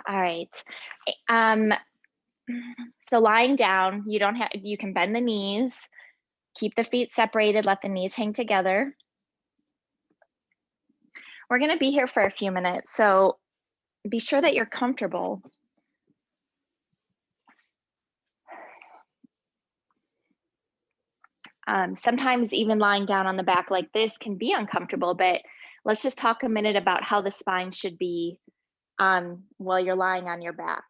All right. Um, so lying down, you can bend the knees, keep the feet separated, let the knees hang together. We're going to be here for a few minutes, so be sure that you're comfortable. Sometimes even lying down on the back like this can be uncomfortable, but let's just talk a minute about how the spine should be on while you're lying on your back.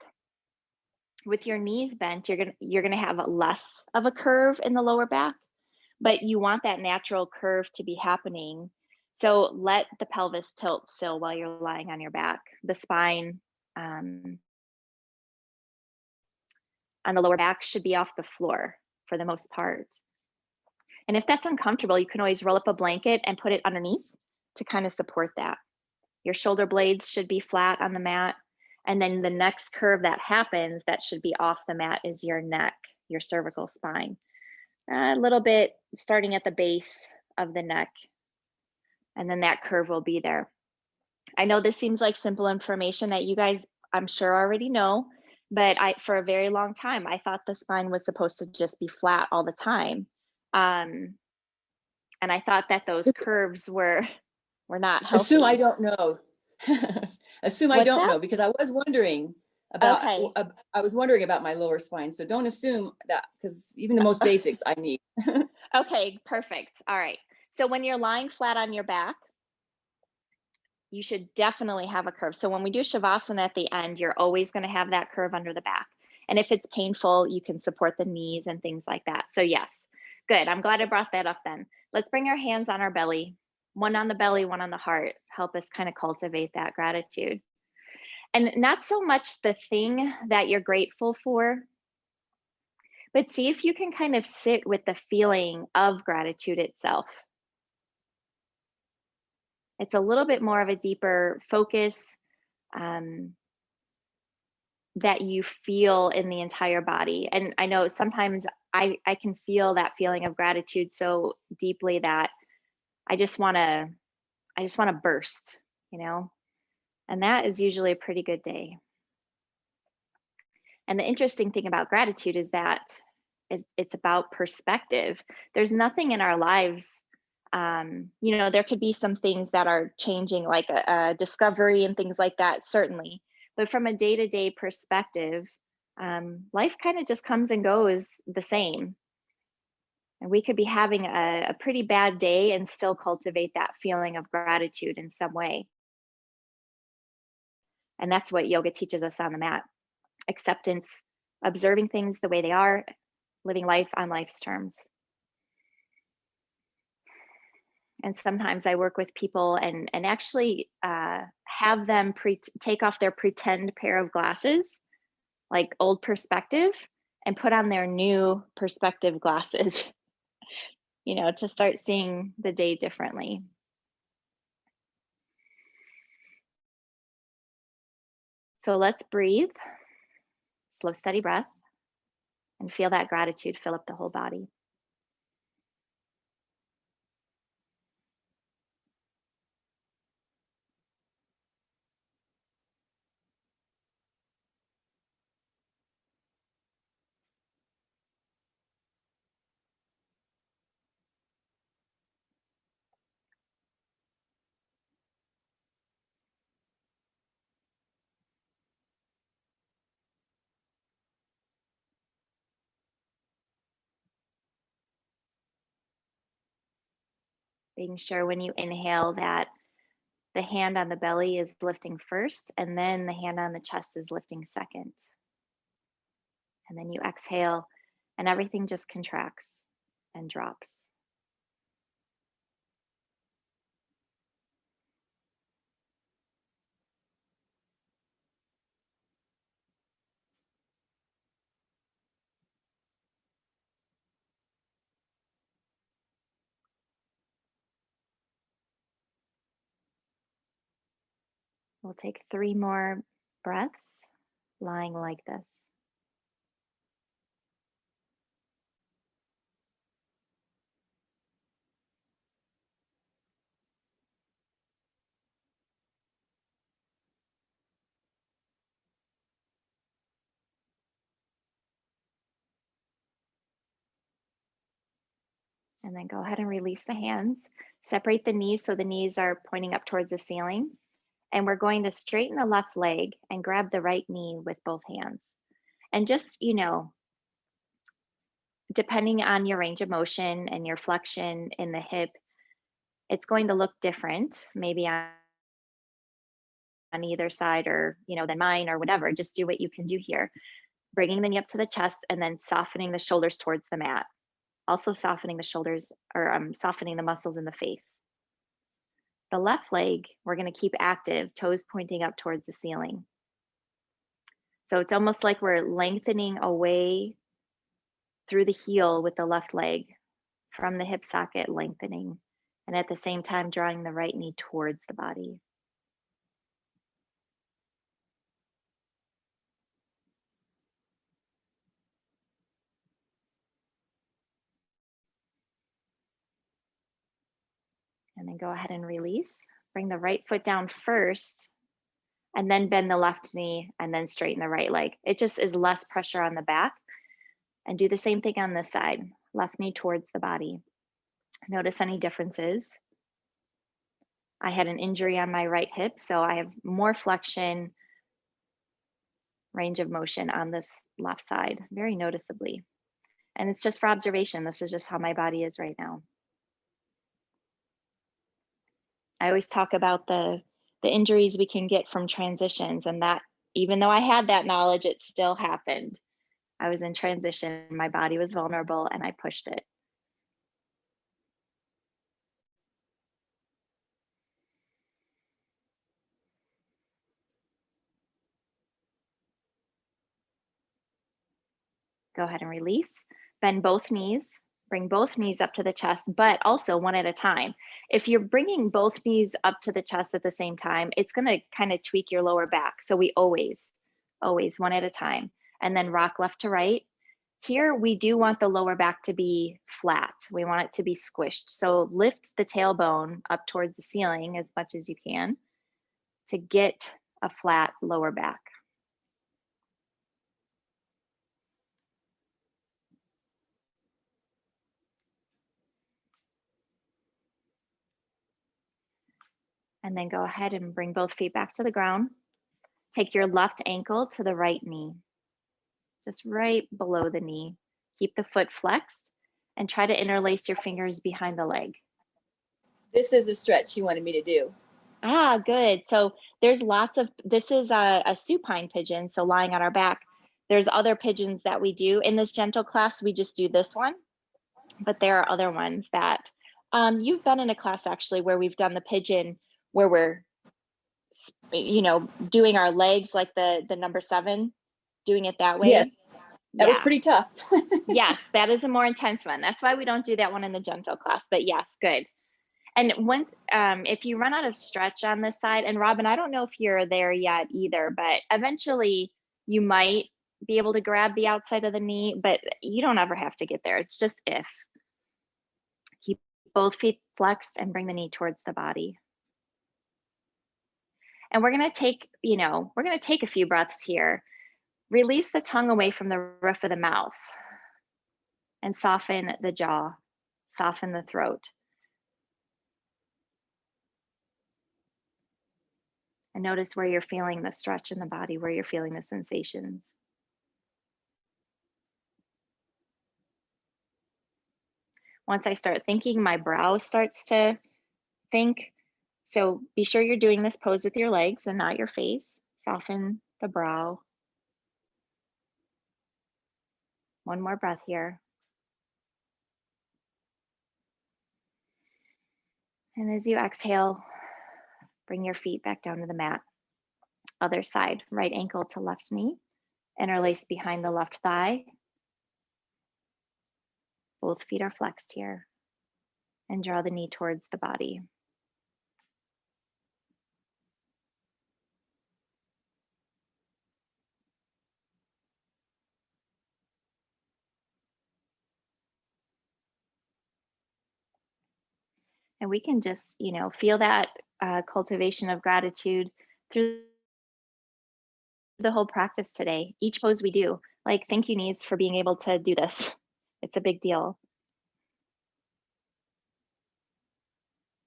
With your knees bent, you're gonna have less of a curve in the lower back, but you want that natural curve to be happening. So let the pelvis tilt still while you're lying on your back. The spine on the lower back should be off the floor for the most part. And if that's uncomfortable, you can always roll up a blanket and put it underneath to kind of support that. Your shoulder blades should be flat on the mat. And then the next curve that happens that should be off the mat is your neck, your cervical spine. A little bit starting at the base of the neck. And then that curve will be there. I know this seems like simple information that you guys, I'm sure, already know, but for a very long time, I thought the spine was supposed to just be flat all the time. And I thought that those curves were not Assume I healthy. don't know. Assume I What's don't that? know because I was wondering about Okay. my lower spine. So don't assume that because even the most basics I need. Okay, perfect. All right. So when you're lying flat on your back, you should definitely have a curve. So when we do Shavasana at the end, you're always going to have that curve under the back. And if it's painful, you can support the knees and things like that. So yes, good. I'm glad I brought that up then. Let's bring our hands on our belly, one on the belly, one on the heart. Help us kind of cultivate that gratitude. And not so much the thing that you're grateful for, but see if you can kind of sit with the feeling of gratitude itself. It's a little bit more of a deeper focus that you feel in the entire body. And I know sometimes I can feel that feeling of gratitude so deeply that I just want to burst, you know? And that is usually a pretty good day. And the interesting thing about gratitude is that it's about perspective. There's nothing in our lives, there could be some things that are changing, like a discovery and things like that, certainly. But from a day to day perspective, life kind of just comes and goes the same. And we could be having a pretty bad day and still cultivate that feeling of gratitude in some way. And that's what yoga teaches us on the mat: acceptance, observing things the way they are, living life on life's terms. And sometimes I work with people and actually have them take off their pretend pair of glasses, like old perspective, and put on their new perspective glasses, to start seeing the day differently. So let's breathe, slow, steady breath, and feel that gratitude fill up the whole body. Being sure when you inhale that the hand on the belly is lifting first, and then the hand on the chest is lifting second. And then you exhale, and everything just contracts and drops. We'll take 3 more breaths lying like this. And then go ahead and release the hands. Separate the knees so the knees are pointing up towards the ceiling. And we're going to straighten the left leg and grab the right knee with both hands. And just, depending on your range of motion and your flexion in the hip, it's going to look different, maybe on either side or, than mine or whatever. Just do what you can do here. Bringing the knee up to the chest and then softening the shoulders towards the mat. Also softening the shoulders or softening the muscles in the face. The left leg, we're going to keep active, toes pointing up towards the ceiling. So it's almost like we're lengthening away through the heel with the left leg from the hip socket, lengthening, and at the same time drawing the right knee towards the body. And then go ahead and release. Bring the right foot down first, and then bend the left knee, and then straighten the right leg. It just is less pressure on the back. And do the same thing on this side. Left knee towards the body. Notice any differences. I had an injury on my right hip, so I have more flexion, range of motion on this left side, very noticeably. And it's just for observation. This is just how my body is right now. I always talk about the injuries we can get from transitions, and that even though I had that knowledge, it still happened. I was in transition, my body was vulnerable, and I pushed it. Go ahead and release. Bend both knees. Bring both knees up to the chest, but also one at a time. If you're bringing both knees up to the chest at the same time, it's going to kind of tweak your lower back. So we always one at a time. And then rock left to right. Here, we do want the lower back to be flat. We want it to be squished. So lift the tailbone up towards the ceiling as much as you can to get a flat lower back. And then go ahead and bring both feet back to the ground. Take your left ankle to the right knee, just right below the knee. Keep the foot flexed and try to interlace your fingers behind the leg. This is the stretch you wanted me to do. Ah, good. So there's lots of, this is a supine pigeon, so lying on our back. There's other pigeons that we do. In this gentle class, we just do this one, but there are other ones that, you've been in a class actually where we've done the pigeon where we're, doing our legs like the number 7, doing it that way. Yes, that was pretty tough. Yes, that is a more intense one. That's why we don't do that one in the gentle class, but yes, good. And once, if you run out of stretch on this side, and Robin, I don't know if you're there yet either, but eventually you might be able to grab the outside of the knee, but you don't ever have to get there. It's just if. Keep both feet flexed and bring the knee towards the body. And we're gonna take, a few breaths here. Release the tongue away from the roof of the mouth and soften the jaw, soften the throat. And notice where you're feeling the stretch in the body, where you're feeling the sensations. Once I start thinking, my brow starts to think. So be sure you're doing this pose with your legs and not your face. Soften the brow. One more breath here. And as you exhale, bring your feet back down to the mat. Other side, right ankle to left knee. Interlace behind the left thigh. Both feet are flexed here. And draw the knee towards the body. And we can just, feel that cultivation of gratitude through the whole practice today. Each pose we do, like thank you knees for being able to do this. It's a big deal.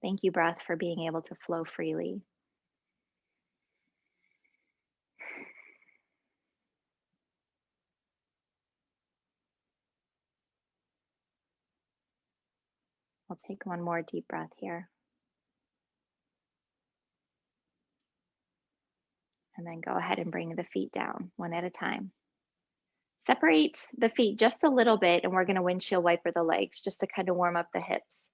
Thank you, breath, for being able to flow freely. I'll take one more deep breath here. And then go ahead and bring the feet down one at a time. Separate the feet just a little bit, and we're going to windshield wiper the legs just to kind of warm up the hips.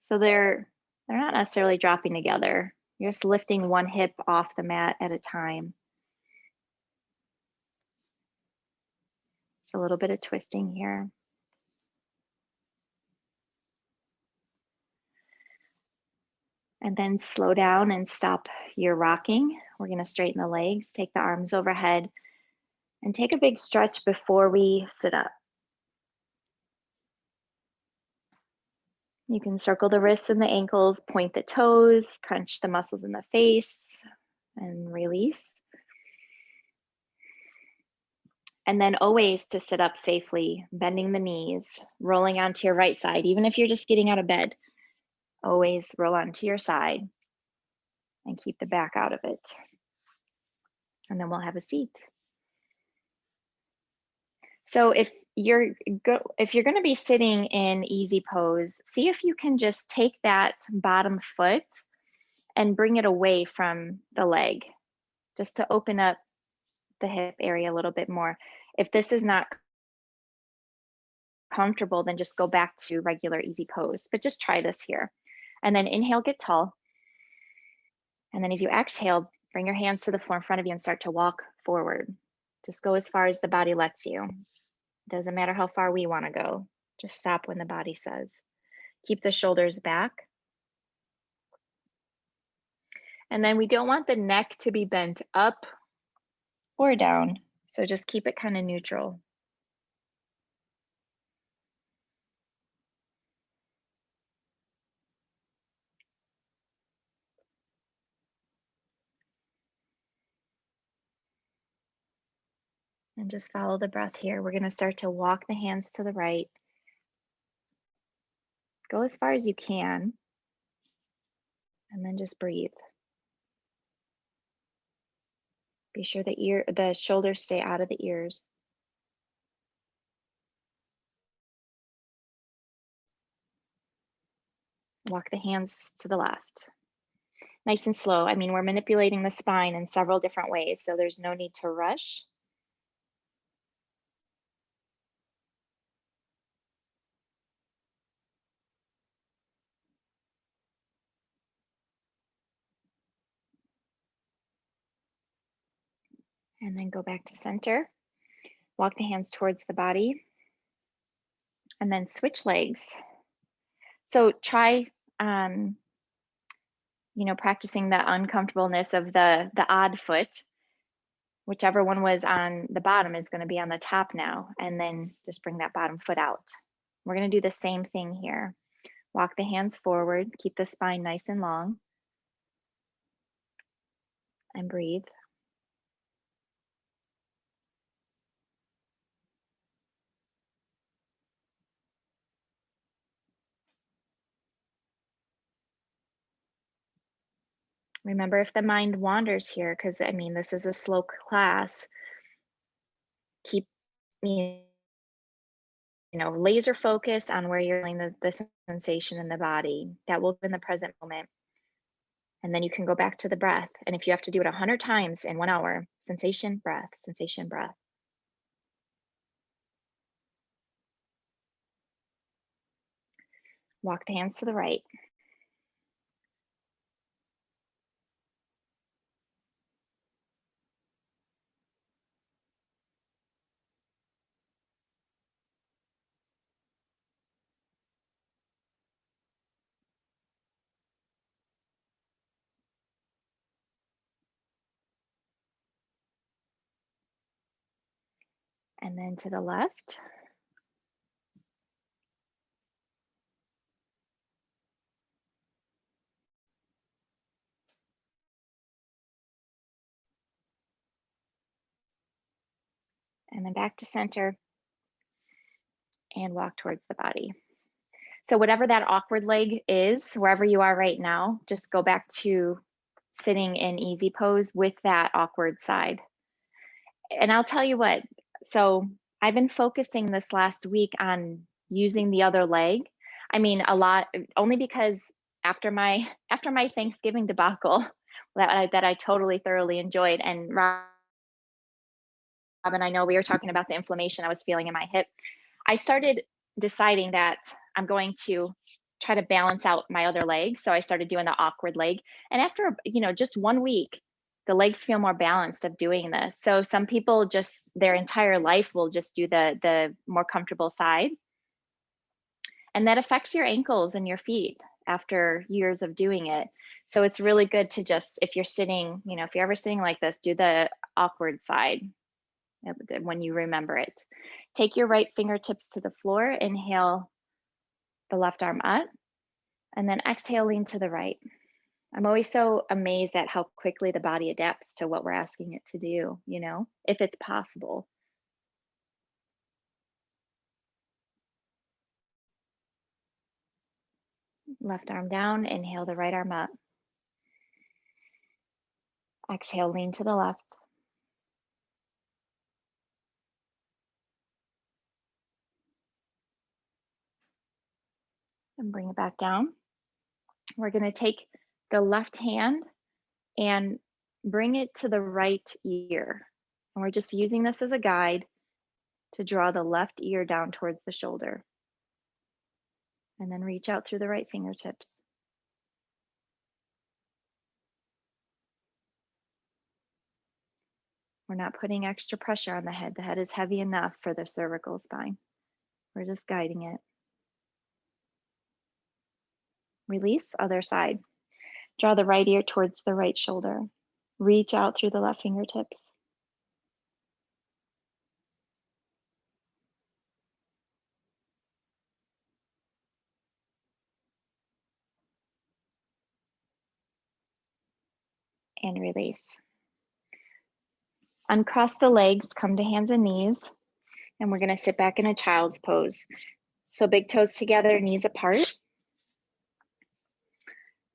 So they're not necessarily dropping together. You're just lifting one hip off the mat at a time. It's a little bit of twisting here. And then slow down and stop your rocking. We're going to straighten the legs, take the arms overhead, and take a big stretch before we sit up. You can circle the wrists and the ankles, point the toes, crunch the muscles in the face, and release. And then always to sit up safely, bending the knees, rolling onto your right side, even if you're just getting out of bed. Always roll onto your side and keep the back out of it. And then we'll have a seat. So if you're going to be sitting in easy pose, see if you can just take that bottom foot and bring it away from the leg, just to open up the hip area a little bit more. If this is not comfortable, then just go back to regular easy pose, but just try this here. And then inhale, get tall. And then as you exhale, bring your hands to the floor in front of you and start to walk forward. Just go as far as the body lets you. Doesn't matter how far we want to go. Just stop when the body says. Keep the shoulders back. And then we don't want the neck to be bent up or down. So just keep it kind of neutral. And just follow the breath here. We're going to start to walk the hands to the right. Go as far as you can. And then just breathe. Be sure the shoulders stay out of the ears. Walk the hands to the left. Nice and slow. I mean, we're manipulating the spine in several different ways, so there's no need to rush. And then go back to center. Walk the hands towards the body. And then switch legs. So try, practicing the uncomfortableness of the odd foot. Whichever one was on the bottom is going to be on the top now. And then just bring that bottom foot out. We're going to do the same thing here. Walk the hands forward. Keep the spine nice and long. And breathe. Remember, if the mind wanders here, because I mean, this is a slow class, keep laser focus on where you're feeling the sensation in the body. That will be in the present moment. And then you can go back to the breath. And if you have to do it 100 times in 1 hour, sensation, breath, sensation, breath. Walk the hands to the right. And then to the left. And then back to center and walk towards the body. So whatever that awkward leg is, wherever you are right now, just go back to sitting in easy pose with that awkward side. And I'll tell you what, so I've been focusing this last week on using the other leg. I mean, a lot, only because after my Thanksgiving debacle that I totally thoroughly enjoyed, and Robin, I know we were talking about the inflammation I was feeling in my hip. I started deciding that I'm going to try to balance out my other leg. So I started doing the awkward leg. And after, just 1 week, the legs feel more balanced of doing this. So some people just their entire life will just do the more comfortable side. And that affects your ankles and your feet after years of doing it. So it's really good to just, if you're sitting, if you're ever sitting like this, do the awkward side when you remember it. Take your right fingertips to the floor, inhale the left arm up, and then exhale, lean to the right. I'm always so amazed at how quickly the body adapts to what we're asking it to do, if it's possible. Left arm down, inhale the right arm up. Exhale, lean to the left. And bring it back down. We're going to take the left hand and bring it to the right ear. And we're just using this as a guide to draw the left ear down towards the shoulder. And then reach out through the right fingertips. We're not putting extra pressure on the head. The head is heavy enough for the cervical spine. We're just guiding it. Release, other side. Draw the right ear towards the right shoulder. Reach out through the left fingertips. And release. Uncross the legs, come to hands and knees, and we're going to sit back in a child's pose. So big toes together, knees apart.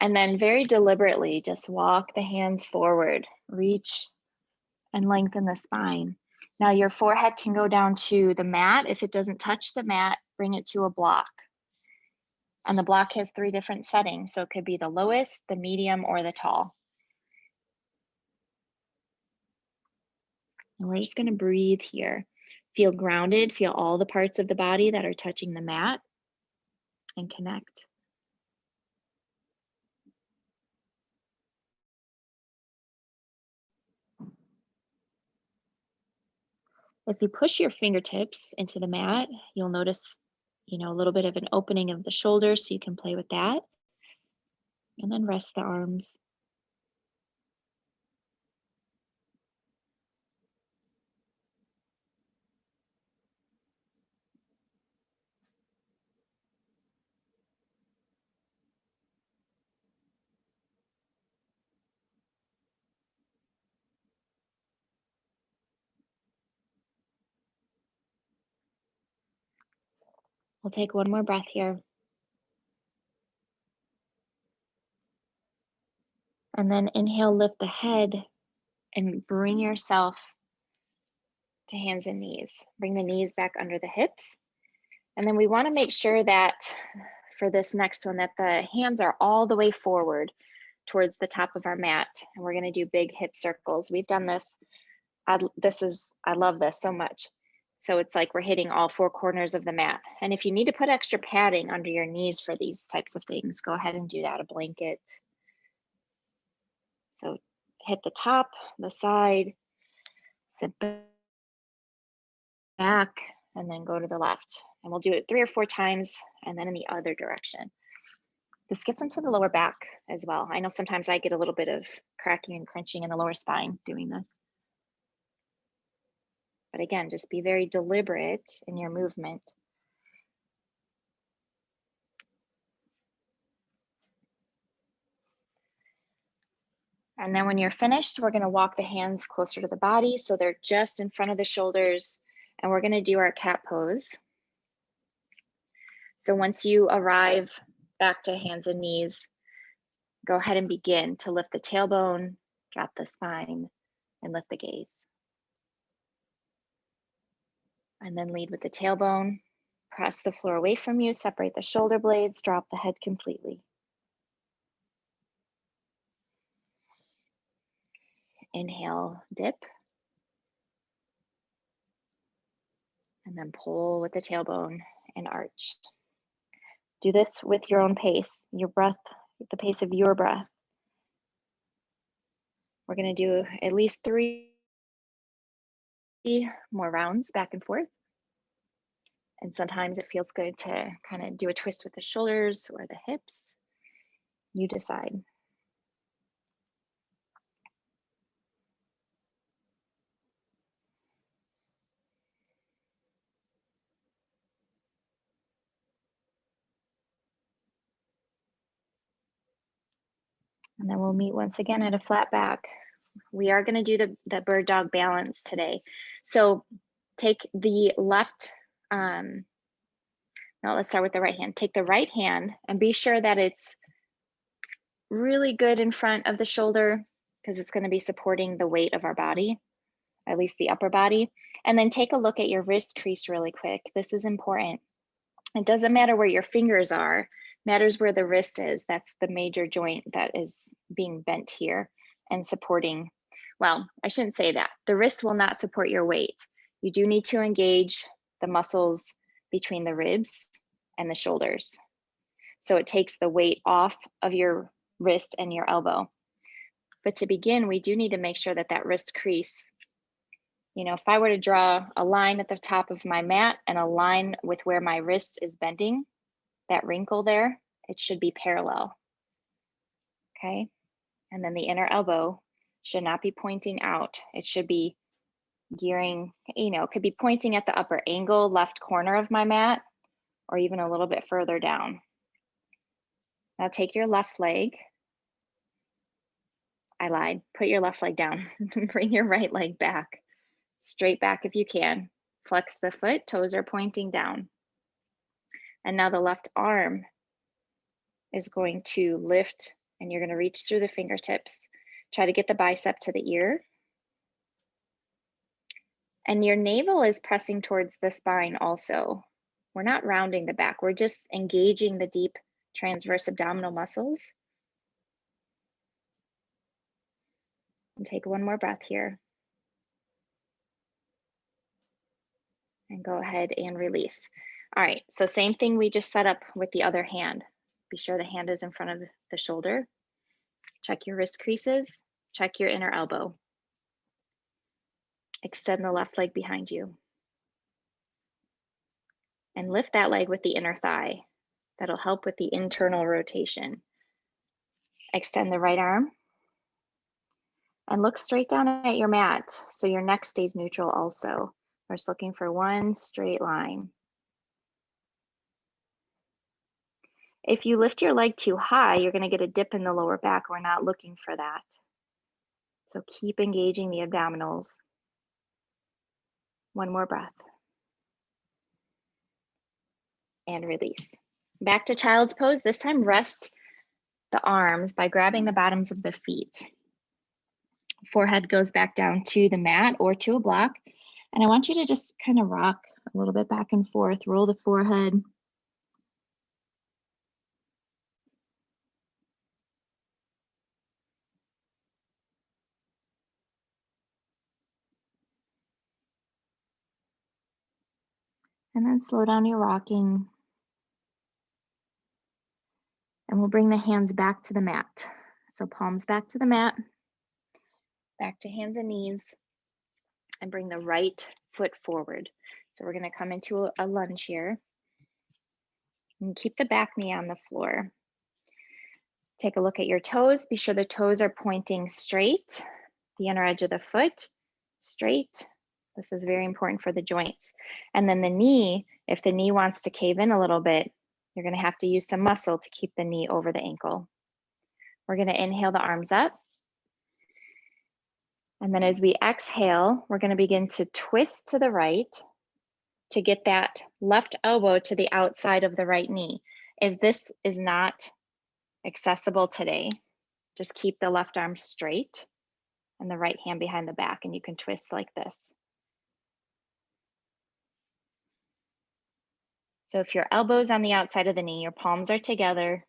And then very deliberately, just walk the hands forward, reach and lengthen the spine. Now your forehead can go down to the mat. If it doesn't touch the mat, bring it to a block. And the block has 3 different settings. So it could be the lowest, the medium, or the tall. And we're just going to breathe here. Feel grounded, feel all the parts of the body that are touching the mat, and connect. If you push your fingertips into the mat, you'll notice, a little bit of an opening of the shoulders, so you can play with that. And then rest the arms. We'll take one more breath here. And then inhale, lift the head and bring yourself to hands and knees. Bring the knees back under the hips. And then we want to make sure that for this next one, that the hands are all the way forward towards the top of our mat. And we're going to do big hip circles. We've done this. I love this so much. So it's like we're hitting all 4 corners of the mat. And if you need to put extra padding under your knees for these types of things, go ahead and do that, a blanket. So hit the top, the side, sit back, and then go to the left. And we'll do it 3 or 4 times, and then in the other direction. This gets into the lower back as well. I know sometimes I get a little bit of cracking and crunching in the lower spine doing this. But again, just be very deliberate in your movement. And then when you're finished, we're going to walk the hands closer to the body so they're just in front of the shoulders. And we're going to do our cat pose. So once you arrive back to hands and knees, go ahead and begin to lift the tailbone, drop the spine, and lift the gaze. And then lead with the tailbone, press the floor away from you, separate the shoulder blades, drop the head completely. Inhale, dip. And then pull with the tailbone and arch. Do this with your own pace, your breath, the pace of your breath. We're going to do at least 3 more rounds back and forth. And sometimes it feels good to kind of do a twist with the shoulders or the hips. You decide. And then we'll meet once again at a flat back. We are going to do the bird dog balance today. So take the left, no, let's start with the right hand. Take the right hand and be sure that it's really good in front of the shoulder because it's going to be supporting the weight of our body, at least the upper body. And then take a look at your wrist crease really quick. This is important. It doesn't matter where your fingers are, matters where the wrist is. That's the major joint that is being bent here and supporting. Well, I shouldn't say that. The wrist will not support your weight. You do need to engage the muscles between the ribs and the shoulders. So it takes the weight off of your wrist and your elbow. But to begin, we do need to make sure that that wrist crease, you know, if I were to draw a line at the top of my mat and a line with where my wrist is bending, that wrinkle there, it should be parallel. Okay. And then the inner elbow should not be pointing out. It should be gearing, you know, it could be pointing at the upper angle, left corner of my mat, or even a little bit further down. Now take your left leg. I lied. Put your left leg down. Bring your right leg back. Straight back if you can. Flex the foot, toes are pointing down. And now the left arm is going to lift and you're going to reach through the fingertips. Try to get the bicep to the ear. And your navel is pressing towards the spine also. We're not rounding the back. We're just engaging the deep transverse abdominal muscles. And take one more breath here. And go ahead and release. All right, so same thing we just set up with the other hand. Be sure the hand is in front of the shoulder. Check your wrist creases. Check your inner elbow. Extend the left leg behind you. And lift that leg with the inner thigh. That'll help with the internal rotation. Extend the right arm. And look straight down at your mat so your neck stays neutral also. We're just looking for one straight line. If you lift your leg too high, you're going to get a dip in the lower back. We're not looking for that. So keep engaging the abdominals. One more breath. And release. Back to child's pose. This time rest the arms by grabbing the bottoms of the feet. Forehead goes back down to the mat or to a block. And I want you to just kind of rock a little bit back and forth, roll the forehead. And then slow down your rocking. And we'll bring the hands back to the mat. So palms back to the mat, back to hands and knees, and bring the right foot forward. So we're going to come into a lunge here. And keep the back knee on the floor. Take a look at your toes. Be sure the toes are pointing straight. The inner edge of the foot, straight. This is very important for the joints. And then the knee, if the knee wants to cave in a little bit, you're going to have to use some muscle to keep the knee over the ankle. We're going to inhale the arms up. And then as we exhale, we're going to begin to twist to the right to get that left elbow to the outside of the right knee. If this is not accessible today, just keep the left arm straight and the right hand behind the back, and you can twist like this. So if your elbow's on the outside of the knee, your palms are together,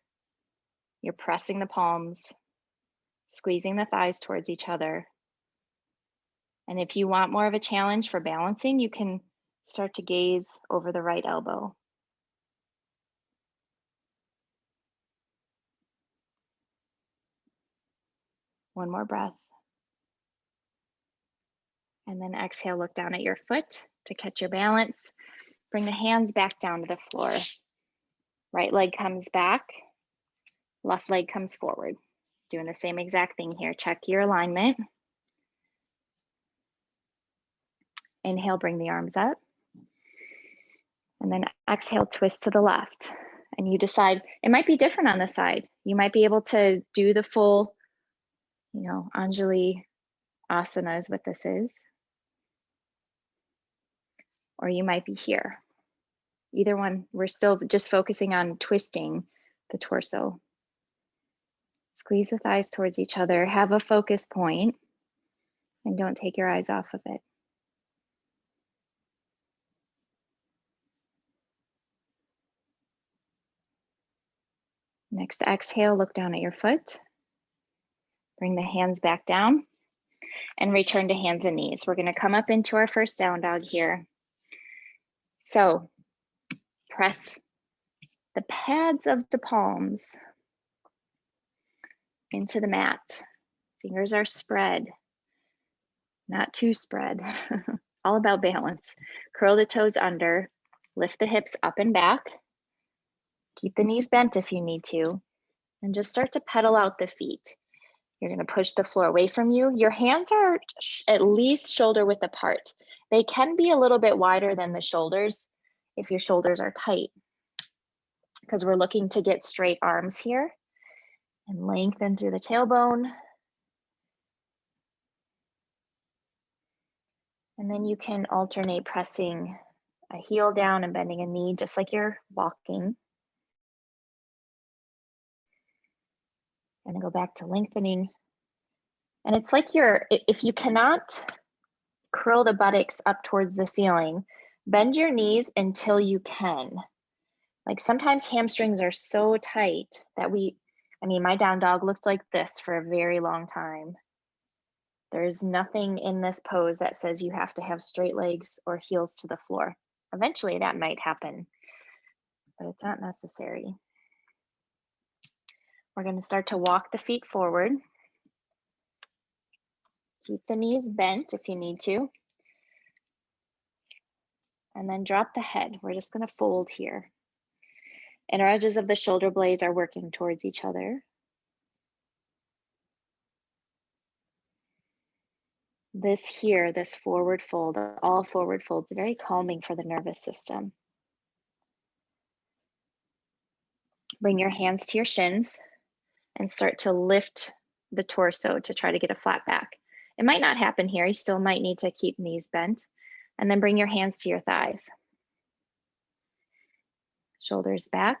you're pressing the palms, squeezing the thighs towards each other. And if you want more of a challenge for balancing, you can start to gaze over the right elbow. One more breath. And then exhale, look down at your foot to catch your balance. Bring the hands back down to the floor. Right leg comes back, left leg comes forward. Doing the same exact thing here. Check your alignment. Inhale, bring the arms up. And then exhale, twist to the left. And you decide, it might be different on the side. You might be able to do the full, Anjali Asana is what this is. Or you might be here. Either one, we're still just focusing on twisting the torso. Squeeze the thighs towards each other, have a focus point, and don't take your eyes off of it. Next exhale, look down at your foot. Bring the hands back down and return to hands and knees. We're gonna come up into our first down dog here. So press the pads of the palms into the mat. Fingers are spread, not too spread. All about balance. Curl the toes under, lift the hips up and back. Keep the knees bent if you need to, and just start to pedal out the feet. You're gonna push the floor away from you. Your hands are at least shoulder width apart. They can be a little bit wider than the shoulders if your shoulders are tight, because we're looking to get straight arms here and lengthen through the tailbone. And then you can alternate pressing a heel down and bending a knee just like you're walking. And then go back to lengthening. And it's like if you cannot curl the buttocks up towards the ceiling, bend your knees until you can. Like sometimes hamstrings are so tight that my down dog looked like this for a very long time. There's nothing in this pose that says you have to have straight legs or heels to the floor. Eventually that might happen, but it's not necessary. We're going to start to walk the feet forward. Keep the knees bent if you need to. And then drop the head. We're just going to fold here. Inner edges of the shoulder blades are working towards each other. This forward fold, all forward folds, very calming for the nervous system. Bring your hands to your shins and start to lift the torso to try to get a flat back. It might not happen here. You still might need to keep knees bent. And then bring your hands to your thighs. Shoulders back,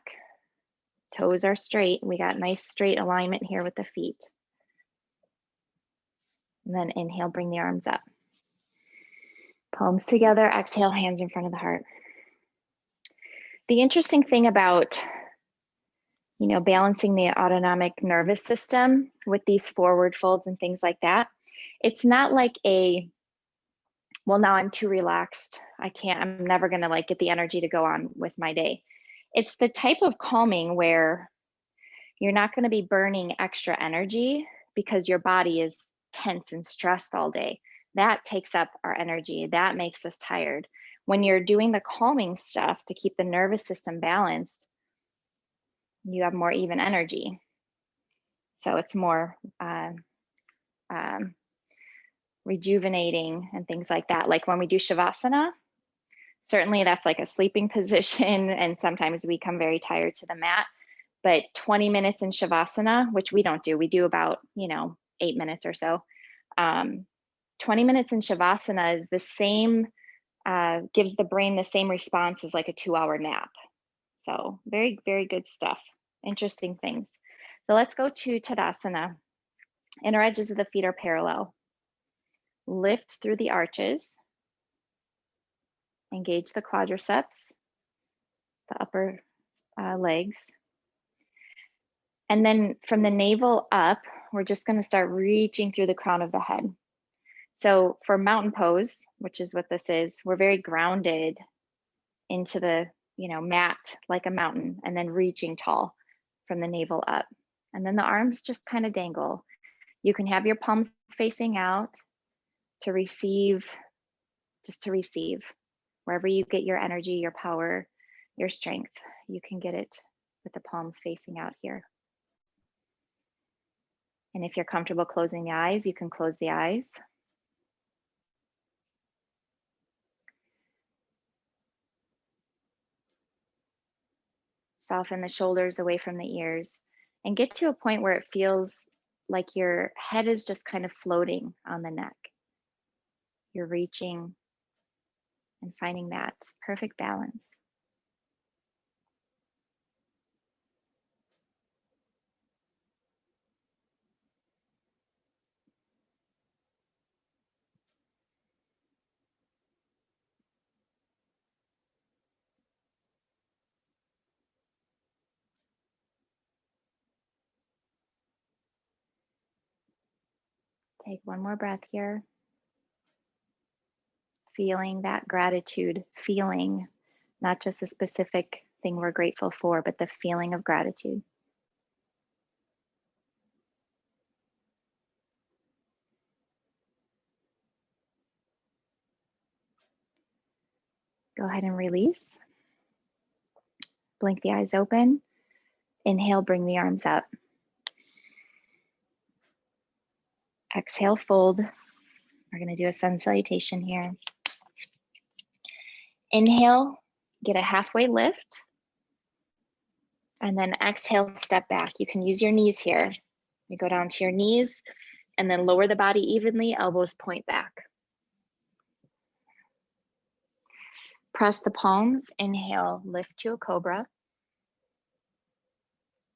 toes are straight. We got nice straight alignment here with the feet. And then inhale, bring the arms up. Palms together, exhale, hands in front of the heart. The interesting thing about balancing the autonomic nervous system with these forward folds and things like that, it's not like well, now I'm too relaxed. I'm never gonna get the energy to go on with my day. It's the type of calming where you're not gonna be burning extra energy because your body is tense and stressed all day. That takes up our energy. That makes us tired. When you're doing the calming stuff to keep the nervous system balanced, you have more even energy. So it's more rejuvenating and things like that. Like when we do Shavasana, certainly that's like a sleeping position, and sometimes we come very tired to the mat, but 20 minutes in Shavasana, which we don't do, we do about 8 minutes or so. 20 minutes in Shavasana is the same gives the brain the same response as like a 2-hour nap. So very, very good stuff. Interesting things. So let's go to Tadasana. Inner edges of the feet are parallel. Lift through the arches. Engage the quadriceps, the upper legs. And then from the navel up, we're just going to start reaching through the crown of the head. So for mountain pose, which is what this is, we're very grounded into the, mat like a mountain, and then reaching tall from the navel up. And then the arms just kind of dangle. You can have your palms facing out to receive, just to receive. Wherever you get your energy, your power, your strength, you can get it with the palms facing out here. And if you're comfortable closing the eyes, you can close the eyes. Soften the shoulders away from the ears and get to a point where it feels like your head is just kind of floating on the neck. You're reaching and finding that perfect balance. Take one more breath here. Feeling that gratitude, feeling not just a specific thing we're grateful for, but the feeling of gratitude. Go ahead and release. Blink the eyes open. Inhale, bring the arms up. Exhale, fold. We're going to do a sun salutation here. Inhale, get a halfway lift. And then exhale, step back. You can use your knees here. You go down to your knees and then lower the body evenly, elbows point back. Press the palms, inhale, lift to a cobra.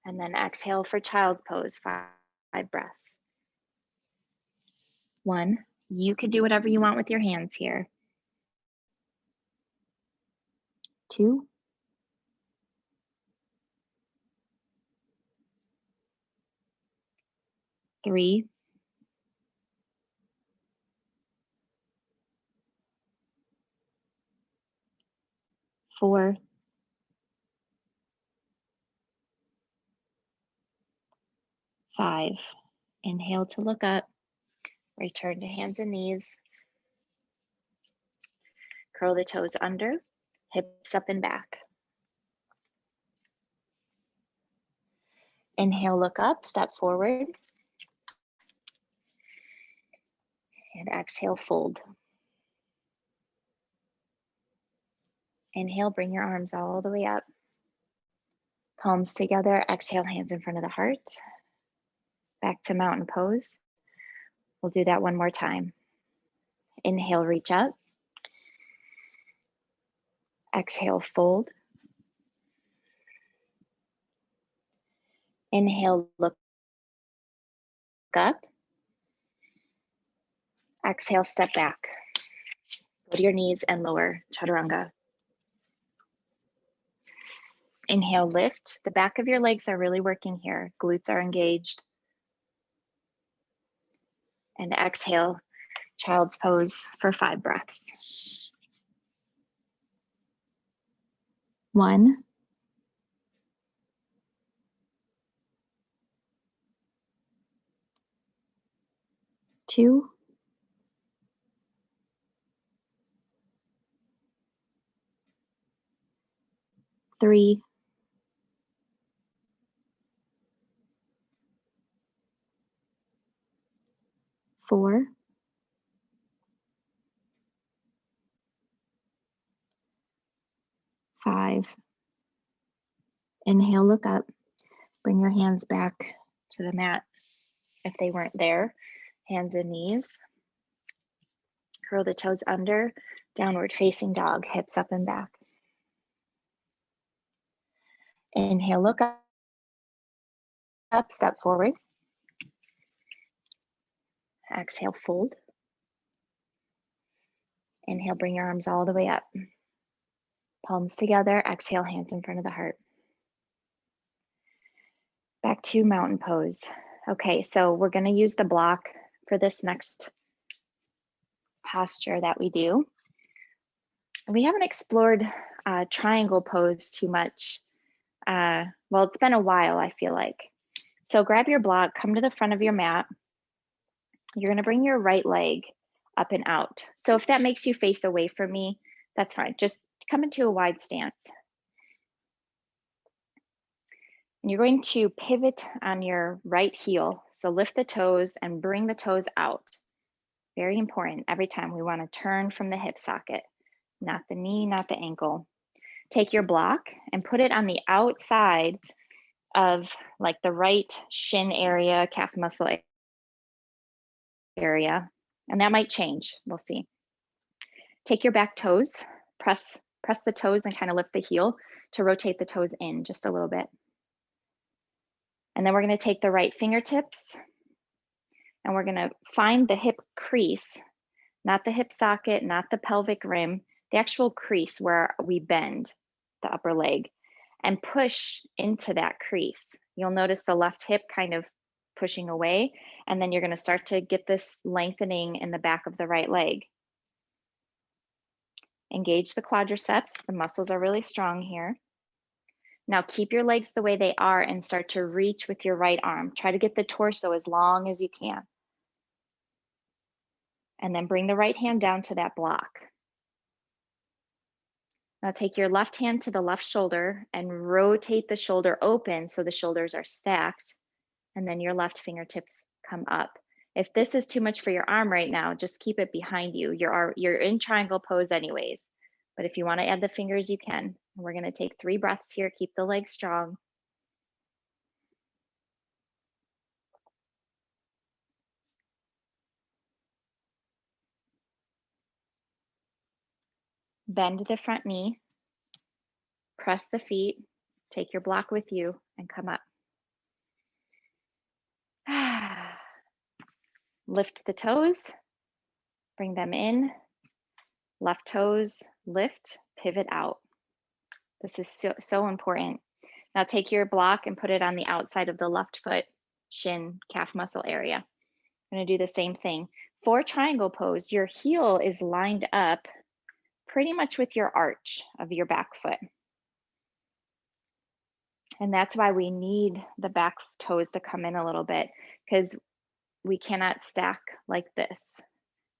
And then exhale for child's pose, 5 breaths. 1, you can do whatever you want with your hands here. 2, 3, 4, 5. Inhale to look up. Return to hands and knees. Curl the toes under, hips up and back. Inhale, look up, step forward. And exhale, fold. Inhale, bring your arms all the way up. Palms together, exhale, hands in front of the heart. Back to mountain pose. We'll do that one more time. Inhale, reach up. Exhale, fold. Inhale, look up. Exhale, step back. Go to your knees and lower, chaturanga. Inhale, lift. The back of your legs are really working here. Glutes are engaged. And exhale, child's pose for 5 breaths. 1, 2, 3, 4, 5. Inhale, look up. Bring your hands back to the mat if they weren't there. Hands and knees. Curl the toes under, Downward facing dog, hips up and back. Inhale, look up, step forward. Exhale, fold. Inhale, bring your arms all the way up. Palms together, exhale, hands in front of the heart. Back to mountain pose. Okay, so we're gonna use the block for this next posture that we do. We haven't explored triangle pose too much. Well, it's been a while, I feel like. So grab your block, come to the front of your mat. You're gonna bring your right leg up and out. So if that makes you face away from me, that's fine. Just come into a wide stance. And you're going to pivot on your right heel. So lift the toes and bring the toes out. Very important. Every time we want to turn from the hip socket, not the knee, not the ankle. Take your block and put it on the outside of like the right shin area, calf muscle area. And that might change. We'll see. Take your back toes, press the toes and kind of lift the heel to rotate the toes in just a little bit. And then we're going to take the right fingertips and we're going to find the hip crease, not the hip socket, not the pelvic rim, the actual crease where we bend the upper leg and push into that crease. You'll notice the left hip kind of pushing away, and then you're going to start to get this lengthening in the back of the right leg. Engage the quadriceps. The muscles are really strong here. Now keep your legs the way they are and start to reach with your right arm. Try to get the torso as long as you can. And then bring the right hand down to that block. Now take your left hand to the left shoulder and rotate the shoulder open so the shoulders are stacked. And then your left fingertips come up. If this is too much for your arm right now, just keep it behind you. You're in triangle pose anyways. But if you want to add the fingers, you can. We're going to take 3 breaths here. Keep the legs strong. Bend the front knee. Press the feet. Take your block with you and come up. Lift the toes. Bring them in. Left toes, lift, pivot out. This is so important. Now take your block and put it on the outside of the left foot, shin, calf muscle area. I'm going to do the same thing. For triangle pose, your heel is lined up pretty much with your arch of your back foot. And that's why we need the back toes to come in a little bit, because we cannot stack like this.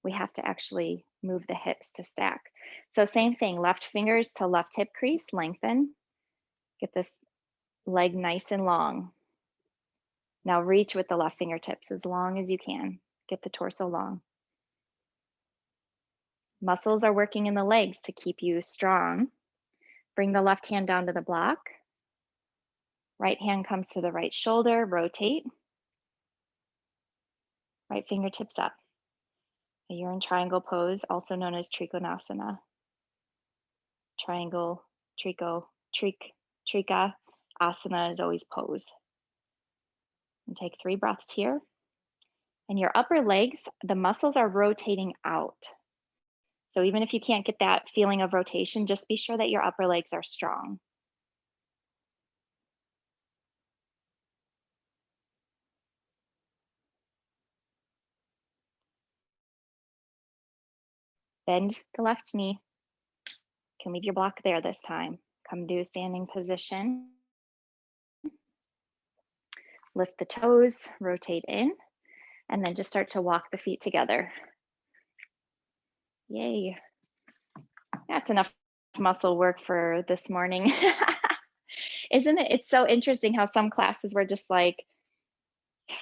We have to actually move the hips to stack. So same thing, left fingers to left hip crease, lengthen. Get this leg nice and long. Now reach with the left fingertips as long as you can. Get the torso long. Muscles are working in the legs to keep you strong. Bring the left hand down to the block. Right hand comes to the right shoulder, rotate. Right fingertips up. You're in triangle pose, also known as Trikonasana. Triangle, Trika, asana is always pose. And take 3 breaths here. And your upper legs, the muscles are rotating out. So even if you can't get that feeling of rotation, just be sure that your upper legs are strong. Bend the left knee. You can leave your block there this time. Come to a standing position. Lift the toes, rotate in, and then just start to walk the feet together. Yay. That's enough muscle work for this morning. Isn't it? It's so interesting how some classes were just like,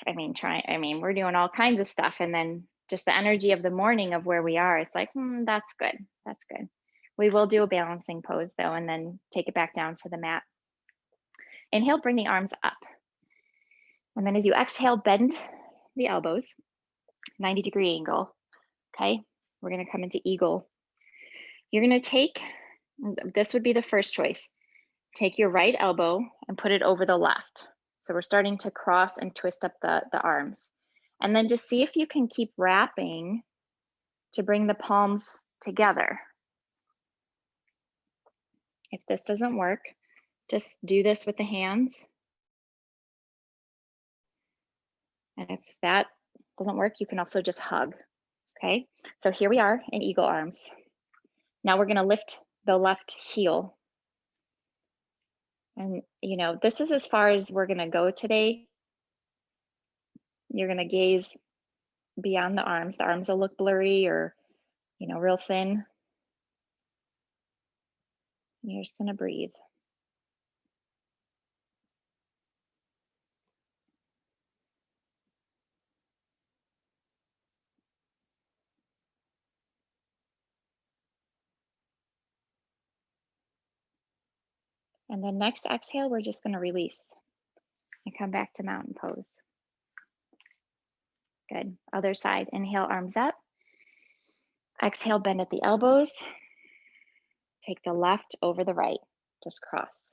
we're doing all kinds of stuff. And then just the energy of the morning of where we are, it's like, that's good. That's good. We will do a balancing pose though, and then take it back down to the mat. Inhale, bring the arms up. And then as you exhale, bend the elbows, 90-degree angle. Okay, we're gonna come into eagle. You're gonna take, this would be the first choice. Take your right elbow and put it over the left. So we're starting to cross and twist up the arms. And then just see if you can keep wrapping to bring the palms together. If this doesn't work, just do this with the hands. And if that doesn't work, you can also just hug, okay? So here we are in eagle arms. Now we're gonna lift the left heel. And you know, this is as far as we're gonna go today. You're gonna gaze beyond the arms. The arms will look blurry or, you know, real thin. You're just gonna breathe. And then next exhale, we're just gonna release and come back to mountain pose. Good. Other side. Inhale, arms up. Exhale, bend at the elbows. Take the left over the right. Just cross.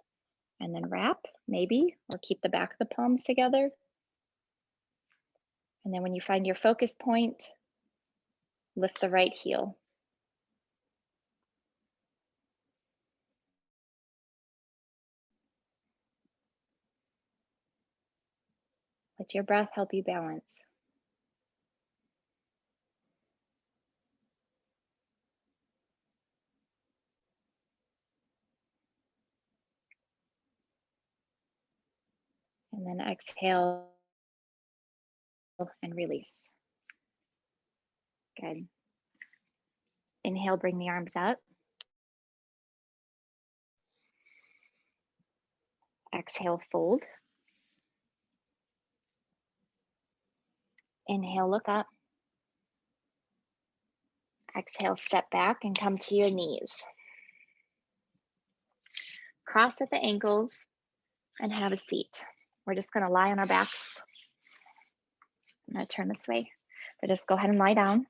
And then wrap, maybe, or keep the back of the palms together. And then when you find your focus point, lift the right heel. Let your breath help you balance. And then exhale and release. Good. Inhale, bring the arms up. Exhale, fold. Inhale, look up. Exhale, step back and come to your knees. Cross at the ankles and have a seat. We're just gonna lie on our backs. I'm gonna turn this way, but just go ahead and lie down.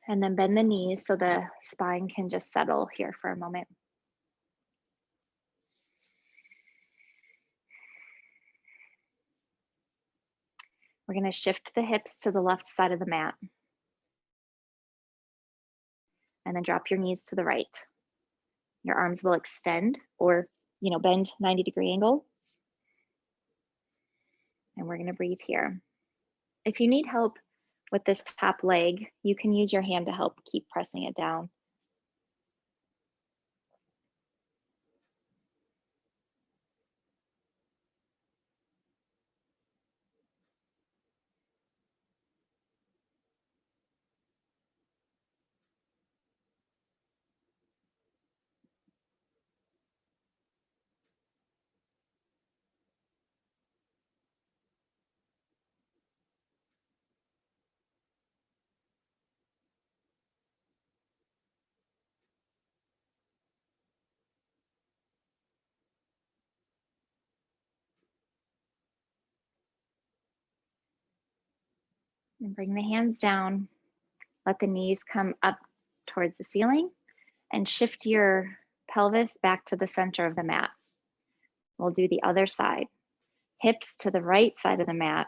And then bend the knees so the spine can just settle here for a moment. We're gonna shift the hips to the left side of the mat. And then drop your knees to the right. Your arms will extend or, you know, bend 90-degree angle. And we're gonna breathe here. If you need help with this top leg, you can use your hand to help keep pressing it down. And bring the hands down. Let the knees come up towards the ceiling and shift your pelvis back to the center of the mat. We'll do the other side. Hips to the right side of the mat.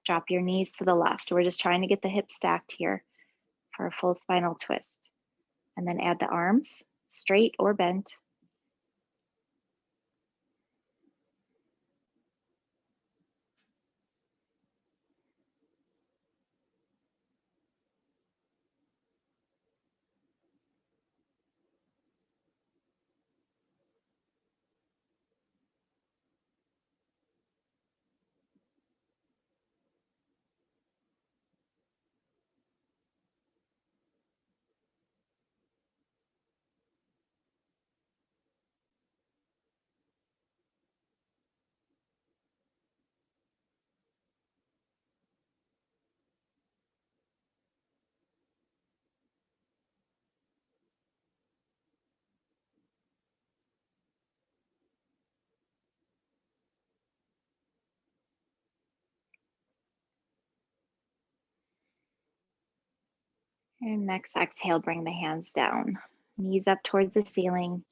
Drop your knees to the left. We're just trying to get the hips stacked here for a full spinal twist. And then add the arms, straight or bent. And next exhale, bring the hands down, knees up towards the ceiling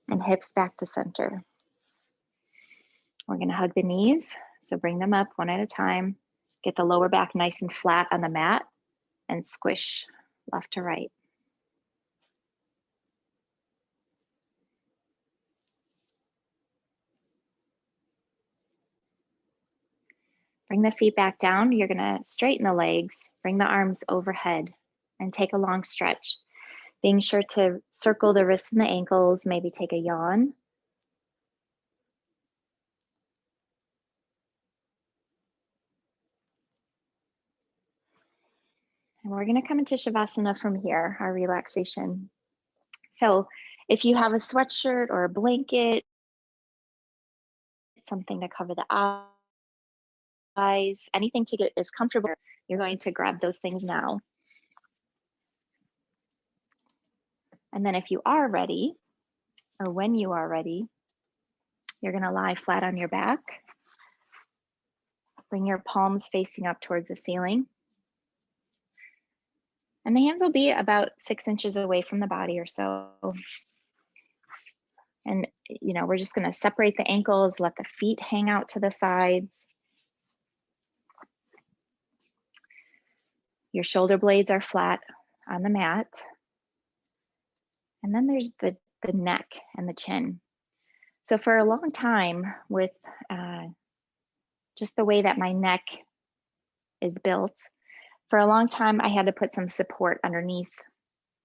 and hips back to center. We're going to hug the knees, so bring them up one at a time. Get the lower back nice and flat on the mat and squish left to right. Bring the feet back down. You're going to straighten the legs, bring the arms overhead, and take a long stretch. Being sure to circle the wrists and the ankles, maybe take a yawn. And we're going to come into Shavasana from here, our relaxation. So if you have a sweatshirt or a blanket, something to cover the eyes, anything to get as comfortable, you're going to grab those things now. And then if you are ready, or when you are ready, you're going to lie flat on your back. Bring your palms facing up towards the ceiling. And the hands will be about 6 inches away from the body or so. And, we're just going to separate the ankles, let the feet hang out to the sides. Your shoulder blades are flat on the mat. And then there's the neck and the chin. So for a long time, with just the way that my neck is built, for a long time, I had to put some support underneath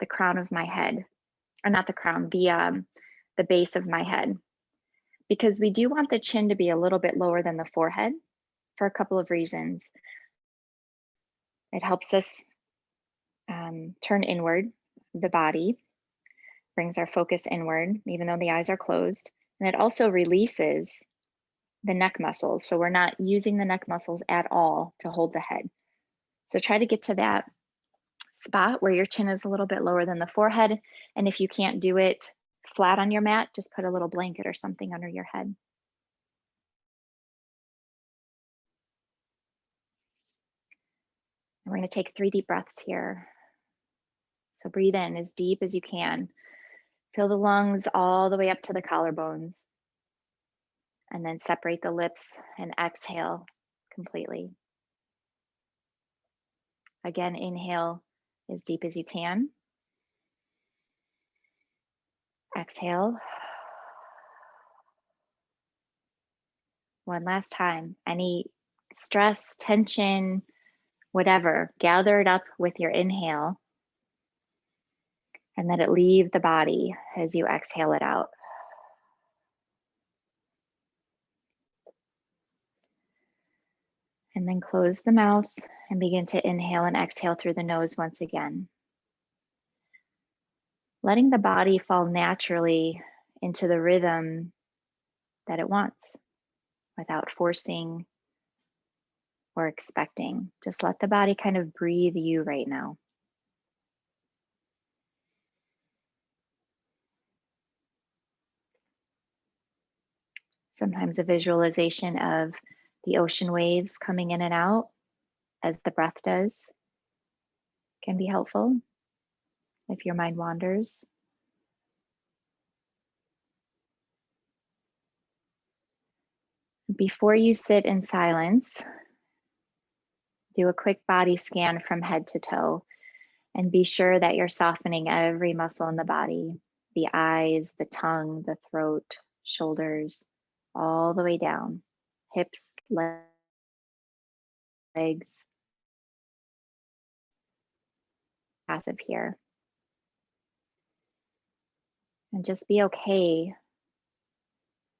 the crown of my head, or not the crown, the base of my head, because we do want the chin to be a little bit lower than the forehead for a couple of reasons. It helps us turn inward, the body, brings our focus inward, even though the eyes are closed. And it also releases the neck muscles. So we're not using the neck muscles at all to hold the head. So try to get to that spot where your chin is a little bit lower than the forehead. And if you can't do it flat on your mat, just put a little blanket or something under your head. And we're going to take 3 deep breaths here. So breathe in as deep as you can. Fill the lungs all the way up to the collarbones. And then separate the lips and exhale completely. Again, inhale as deep as you can. Exhale. One last time. Any stress, tension, whatever, gather it up with your inhale and let it leave the body as you exhale it out. And then close the mouth and begin to inhale and exhale through the nose once again. Letting the body fall naturally into the rhythm that it wants without forcing or expecting. Just let the body kind of breathe you right now. Sometimes a visualization of the ocean waves coming in and out as the breath does can be helpful if your mind wanders. Before you sit in silence, do a quick body scan from head to toe and be sure that you're softening every muscle in the body, the eyes, the tongue, the throat, shoulders, all the way down, hips, legs, passive here. And just be okay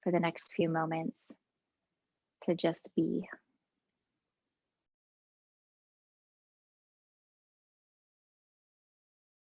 for the next few moments to just be.